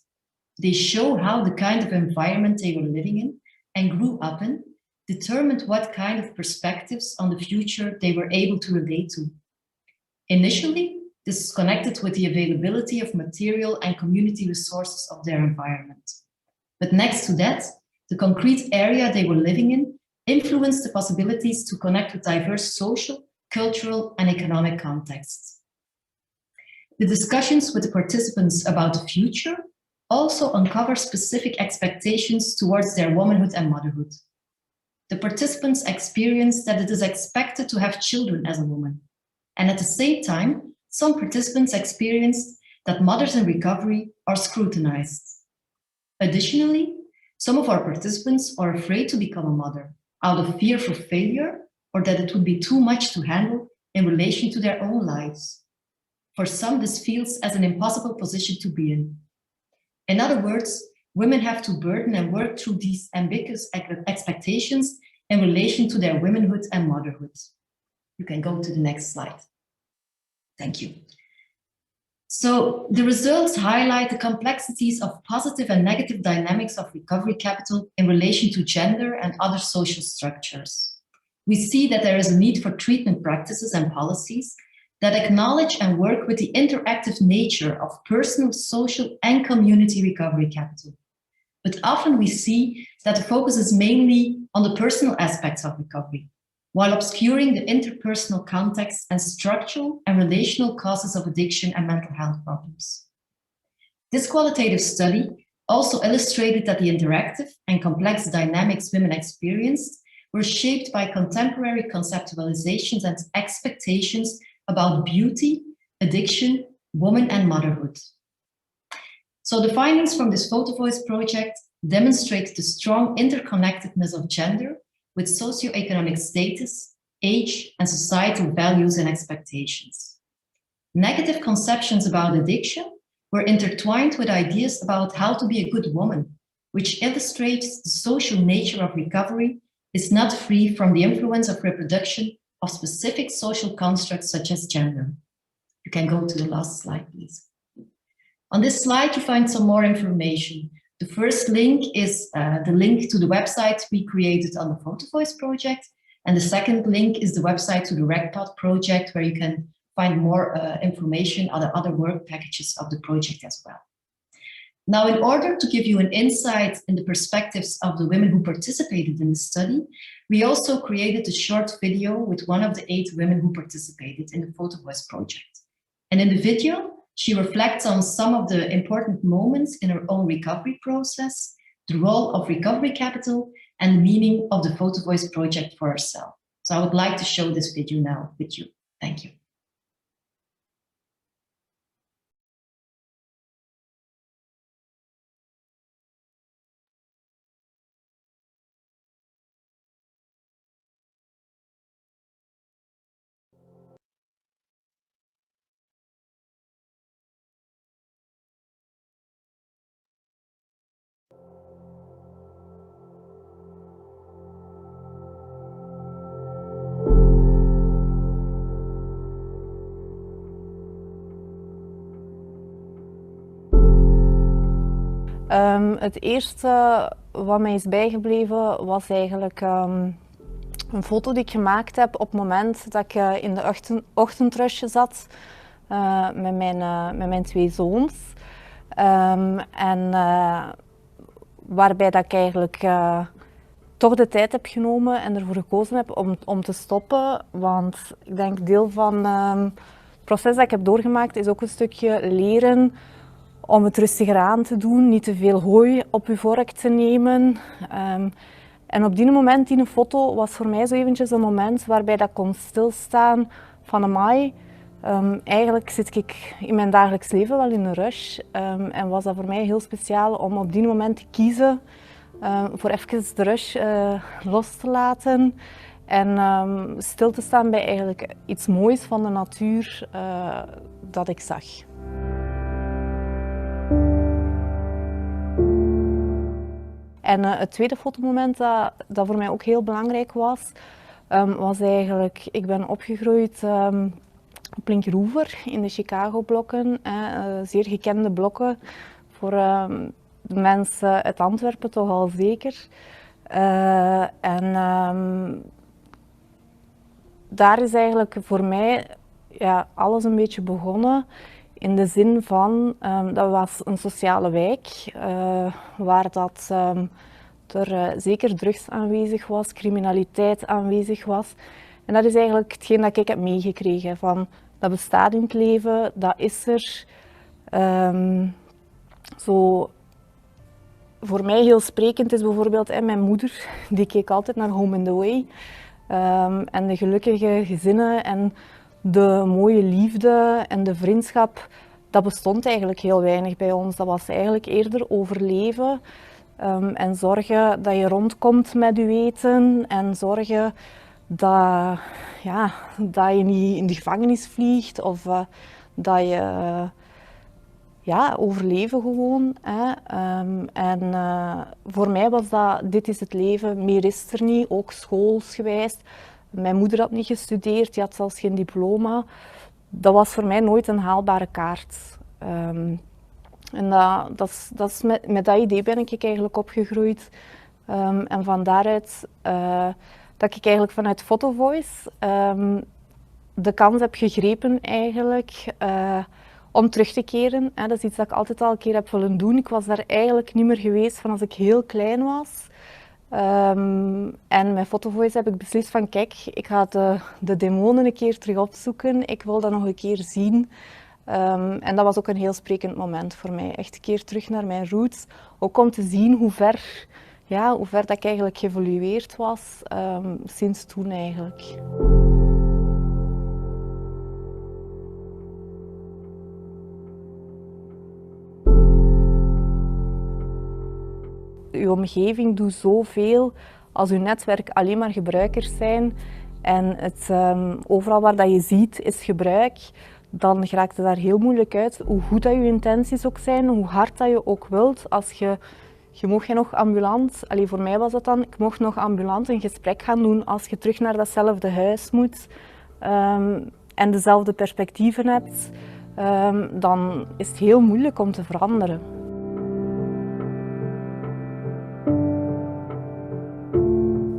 They show how the kind of environment they were living in and grew up in determined what kind of perspectives on the future they were able to relate to. Initially, this is connected with the availability of material and community resources of their environment. But next to that, the concrete area they were living in influenced the possibilities to connect with diverse social, cultural, and economic contexts. The discussions with the participants about the future also uncover specific expectations towards their womanhood and motherhood. The participants experienced that it is expected to have children as a woman. And at the same time, some participants experienced that mothers in recovery are scrutinized. Additionally, some of our participants are afraid to become a mother out of fear for failure or that it would be too much to handle in relation to their own lives. For some, this feels as an impossible position to be in. In other words, women have to burden and work through these ambiguous expectations in relation to their womanhood and motherhood. You can go to the next slide. Thank you. So the results highlight the complexities of positive and negative dynamics of recovery capital in relation to gender and other social structures. We see that there is a need for treatment practices and policies that acknowledge and work with the interactive nature of personal, social, and community recovery capital. But often we see that the focus is mainly on the personal aspects of recovery, while obscuring the interpersonal context and structural and relational causes of addiction and mental health problems. This qualitative study also illustrated that the interactive and complex dynamics women experienced were shaped by contemporary conceptualizations and expectations about beauty, addiction, woman, and motherhood. So the findings from this Photovoice project demonstrate the strong interconnectedness of gender with socioeconomic status, age, and societal values and expectations. Negative conceptions about addiction were intertwined with ideas about how to be a good woman, which illustrates the social nature of recovery is not free from the influence of reproduction of specific social constructs such as gender. You can go to the last slide, please. On this slide, you find some more information. The first link is the link to the website we created on the Photovoice project. And the second link is the website to the RegPod project, where you can find more information on the other work packages of the project as well. Now, in order to give you an insight in the perspectives of the women who participated in the study, we also created a short video with one of the 8 women who participated in the Photovoice project. And in the video, she reflects on some of the important moments in her own recovery process, the role of recovery capital, and the meaning of the Photovoice project for herself. So I would like to show this video now with you. Thank you. Het eerste wat mij is bijgebleven was eigenlijk een foto die ik gemaakt heb op het moment dat ik in de ochtendrusje zat met mijn 2 zoons. Waarbij dat ik eigenlijk toch de tijd heb genomen en ervoor gekozen heb om te stoppen. Want ik denk deel van het proces dat ik heb doorgemaakt is ook een stukje leren om het rustiger aan te doen, niet te veel hooi op je vork te nemen. En op die moment, die foto, was voor mij zo eventjes een moment waarbij dat ik kon stilstaan van amai. Eigenlijk zit ik in mijn dagelijks leven wel in een rush. En was dat voor mij heel speciaal om op die moment te kiezen voor even de rush los te laten. En stil te staan bij eigenlijk iets moois van de natuur dat ik zag. En het tweede fotomoment dat voor mij ook heel belangrijk was, was eigenlijk, ik ben opgegroeid op Linkeroever in de Chicago-blokken, zeer gekende blokken voor de mensen uit Antwerpen toch al zeker. Daar is eigenlijk voor mij alles een beetje begonnen. In de zin van, dat was een sociale wijk, waar dat er zeker drugs aanwezig was, criminaliteit aanwezig was. En dat is eigenlijk hetgeen dat ik heb meegekregen, van dat bestaat in het leven, dat is er. Zo, voor mij heel sprekend is bijvoorbeeld mijn moeder, die keek altijd naar Home and Away. En de gelukkige gezinnen en de mooie liefde en de vriendschap, dat bestond eigenlijk heel weinig bij ons. Dat was eigenlijk eerder overleven en zorgen dat je rondkomt met je eten en zorgen dat je niet in de gevangenis vliegt of dat je ja, overleven gewoon. Hè. Voor mij was dat, dit is het leven, meer is er niet, ook schoolsgewijs. Mijn moeder had niet gestudeerd, die had zelfs geen diploma. Dat was voor mij nooit een haalbare kaart. En dat is met dat idee ben ik eigenlijk opgegroeid. En van daaruit dat ik eigenlijk vanuit Photovoice de kans heb gegrepen eigenlijk om terug te keren. Dat is iets dat ik altijd al een keer heb willen doen. Ik was daar eigenlijk niet meer geweest van als ik heel klein was. En met Photovoice heb ik beslist van kijk, ik ga de demonen een keer terug opzoeken. Ik wil dat nog een keer zien. En dat was ook een heel sprekend moment voor mij. Echt een keer terug naar mijn roots. Ook om te zien hoe ver dat ik eigenlijk geëvolueerd was sinds toen eigenlijk. Uw omgeving doet zoveel als uw netwerk alleen maar gebruikers zijn en overal waar dat je ziet is gebruik, dan raakt het daar heel moeilijk uit. Hoe goed dat je intenties ook zijn, hoe hard dat je ook wilt. Als je mocht nog ambulant, voor mij was dat dan, ik mocht nog ambulant een gesprek gaan doen als je terug naar datzelfde huis moet en dezelfde perspectieven hebt, dan is het heel moeilijk om te veranderen.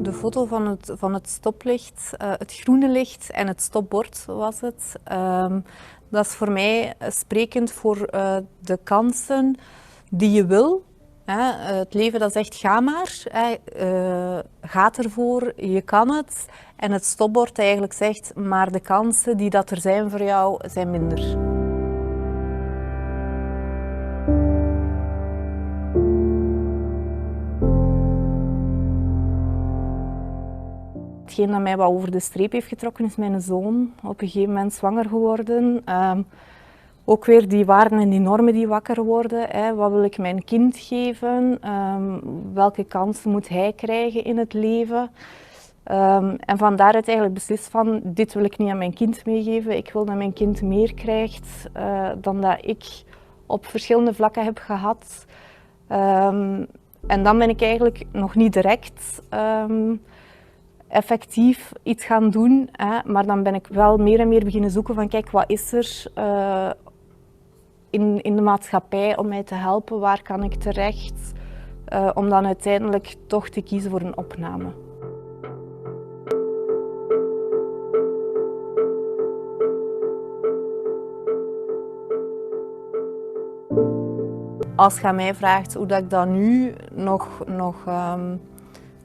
De foto van het stoplicht, het groene licht en het stopbord was het. Dat is voor mij sprekend voor de kansen die je wil. Het leven dat zegt ga maar, gaat ervoor, je kan het. En het stopbord eigenlijk zegt maar de kansen die dat er zijn voor jou zijn minder. Hetgeen dat mij wat over de streep heeft getrokken is mijn zoon. Op een gegeven moment zwanger geworden. Ook weer die waarden en die normen die wakker worden. Wat wil ik mijn kind geven? Welke kansen moet hij krijgen in het leven? En van daaruit eigenlijk beslist van dit wil ik niet aan mijn kind meegeven. Ik wil dat mijn kind meer krijgt dan dat ik op verschillende vlakken heb gehad. En dan ben ik eigenlijk nog niet direct effectief iets gaan doen, maar dan ben ik wel meer en meer beginnen zoeken van kijk, wat is er in de maatschappij om mij te helpen, waar kan ik terecht, om dan uiteindelijk toch te kiezen voor een opname. Als je aan mij vraagt hoe dat ik dat nu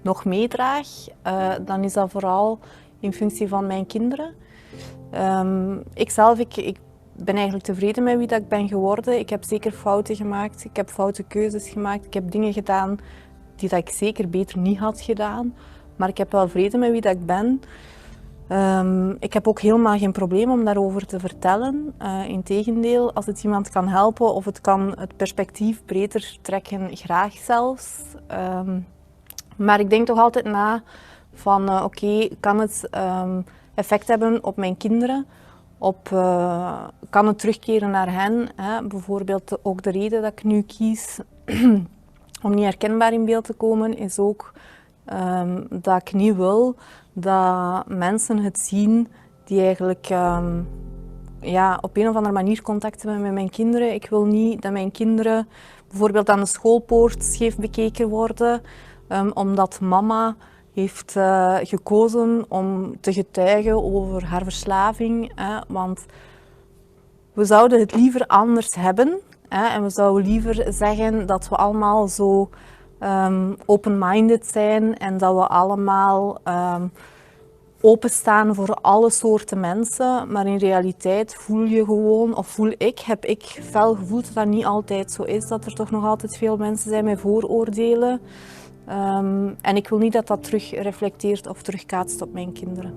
nog meedraag, dan is dat vooral in functie van mijn kinderen. Ik ben eigenlijk tevreden met wie dat ik ben geworden. Ik heb zeker fouten gemaakt, ik heb foute keuzes gemaakt, ik heb dingen gedaan die dat ik zeker beter niet had gedaan. Maar ik heb wel vrede met wie dat ik ben. Ik heb ook helemaal geen probleem om daarover te vertellen. Integendeel, als het iemand kan helpen of het kan het perspectief breder trekken, graag zelfs. Maar ik denk toch altijd na van oké, kan het effect hebben op mijn kinderen? Kan het terugkeren naar hen? Bijvoorbeeld ook de reden dat ik nu kies om niet herkenbaar in beeld te komen, is ook dat ik niet wil dat mensen het zien die eigenlijk op een of andere manier contact hebben met mijn kinderen. Ik wil niet dat mijn kinderen bijvoorbeeld aan de schoolpoort scheef bekeken worden, omdat mama heeft gekozen om te getuigen over haar verslaving. Want we zouden het liever anders hebben. En we zouden liever zeggen dat we allemaal zo open-minded zijn en dat we allemaal openstaan voor alle soorten mensen. Maar in realiteit voel je gewoon, of heb ik fel gevoeld dat dat niet altijd zo is. Dat er toch nog altijd veel mensen zijn met vooroordelen. En ik wil niet dat dat terug reflecteert of terugkaatst op mijn kinderen.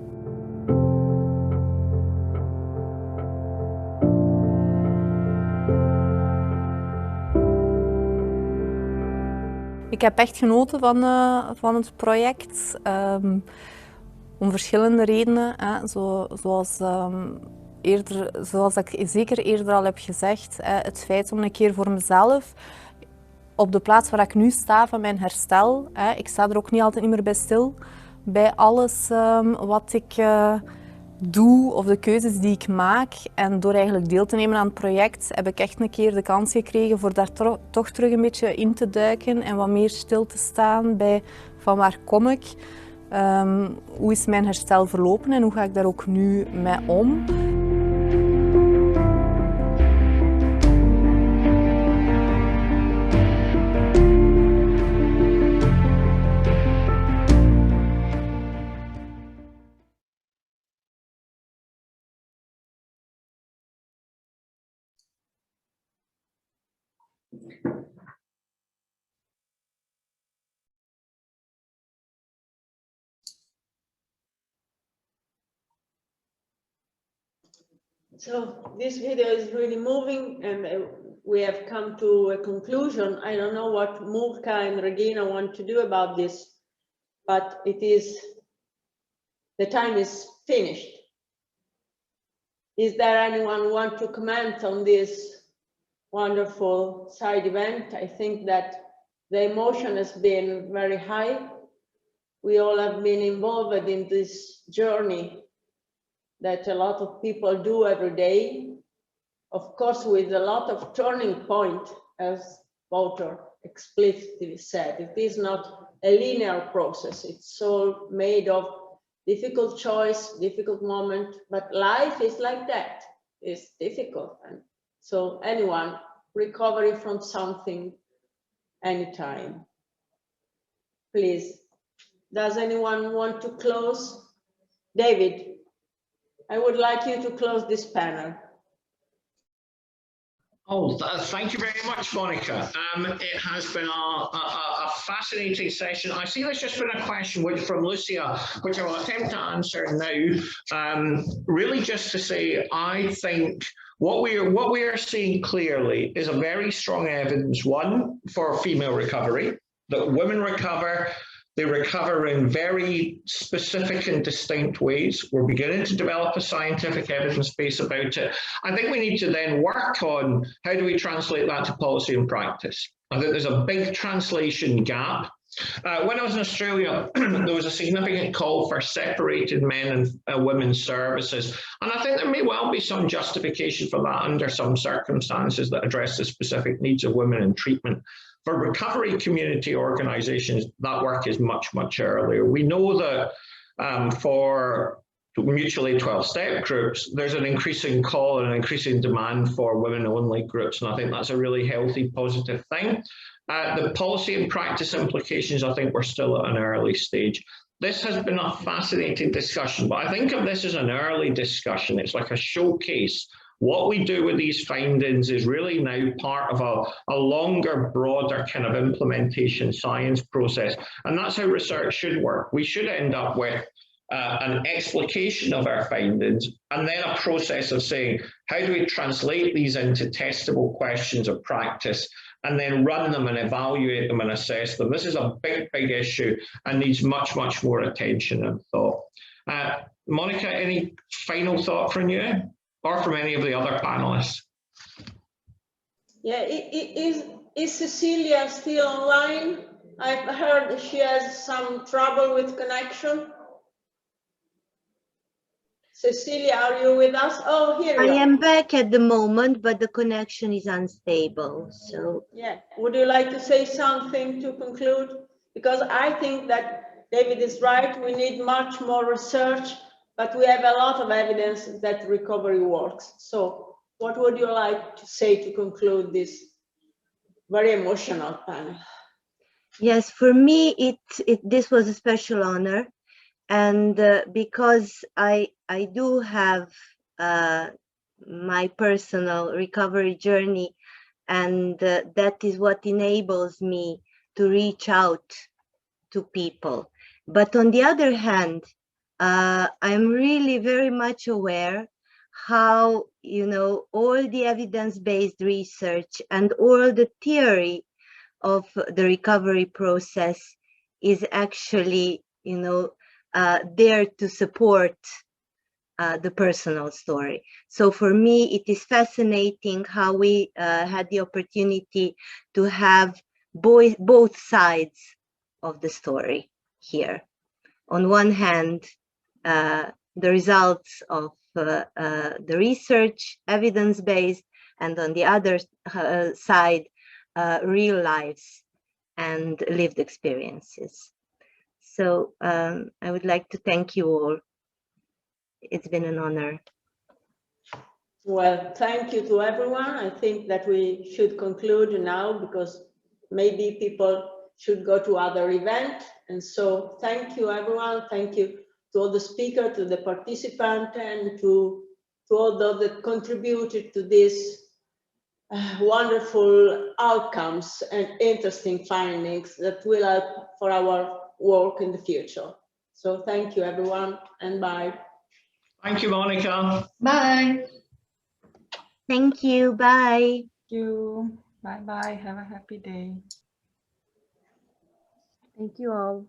Ik heb echt genoten van het project. Om verschillende redenen. Zoals eerder, zoals ik zeker eerder al heb gezegd, het feit om een keer voor mezelf op de plaats waar ik nu sta van mijn herstel, ik sta er ook niet altijd meer bij stil, bij alles wat ik doe of de keuzes die ik maak. En door eigenlijk deel te nemen aan het project heb ik echt een keer de kans gekregen voor daar toch terug een beetje in te duiken en wat meer stil te staan bij van waar kom ik, hoe is mijn herstel verlopen en hoe ga ik daar ook nu mee om. So this video is really moving, and we have come to a conclusion. I don't know what Mulka and Regina want to do about this, but the time is finished. Is there anyone who want to comment on this wonderful side event? I think that the emotion has been very high. We all have been involved in this journey that a lot of people do every day, of course, with a lot of turning point, as Walter explicitly said. It is not a linear process. It's all made of difficult choice, difficult moment, but life is like that. It's difficult. And so anyone recovery from something anytime. Please, does anyone want to close? David, I would like you to close this panel. Oh, thank you very much, Monica. It has been a fascinating session. I see there's just been a question from Lucia, which I will attempt to answer now. Really just to say, I think what we are seeing clearly is a very strong evidence, one, for female recovery, that women recover. They recover in very specific and distinct ways. We're beginning to develop a scientific evidence base about it. I think we need to then work on how do we translate that to policy and practice. I think there's a big translation gap. When I was in Australia, there was a significant call for separated men and women's services. And I think there may well be some justification for that under some circumstances that address the specific needs of women in treatment. For recovery community organizations, that work is much, much earlier. We know that for mutually 12-step groups, there's an increasing call and an increasing demand for women-only groups, and I think that's a really healthy, positive thing. The policy and practice implications, I think we're still at an early stage. This has been a fascinating discussion, but I think of this as an early discussion. It's like a showcase. What we do with these findings is really now part of a longer, broader kind of implementation science process. And that's how research should work. We should end up with an explication of our findings and then a process of saying, how do we translate these into testable questions of practice and then run them and evaluate them and assess them. This is a big, big issue and needs much, much more attention and thought. Monica, any final thought from you? Or from any of the other panelists? Yeah, is Cecilia still online? I've heard she has some trouble with connection. Cecilia, are you with us? Oh, here you are. I am back at the moment, but the connection is unstable. So yeah, would you like to say something to conclude? Because I think that David is right. We need much more research. But we have a lot of evidence that recovery works. So what would you like to say to conclude this very emotional panel? Yes, for me, this was a special honor. And because I do have my personal recovery journey, and that is what enables me to reach out to people. But on the other hand, I'm really very much aware how, all the evidence-based research and all the theory of the recovery process is actually, there to support the personal story. So for me, it is fascinating how we had the opportunity to have both sides of the story here. On one hand, the results of the research, evidence-based, and on the other side, real lives and lived experiences. So I would like to thank you all. It's been an honor. Well, thank you to everyone. I think that we should conclude now because maybe people should go to other events. And so thank you, everyone. Thank you to all the speakers, to the participants, and to all those that contributed to this wonderful outcomes and interesting findings that will help for our work in the future. So thank you, everyone, and bye. Thank you, Monica. Bye. Thank you. Bye. Thank you. Bye bye. Have a happy day. Thank you all.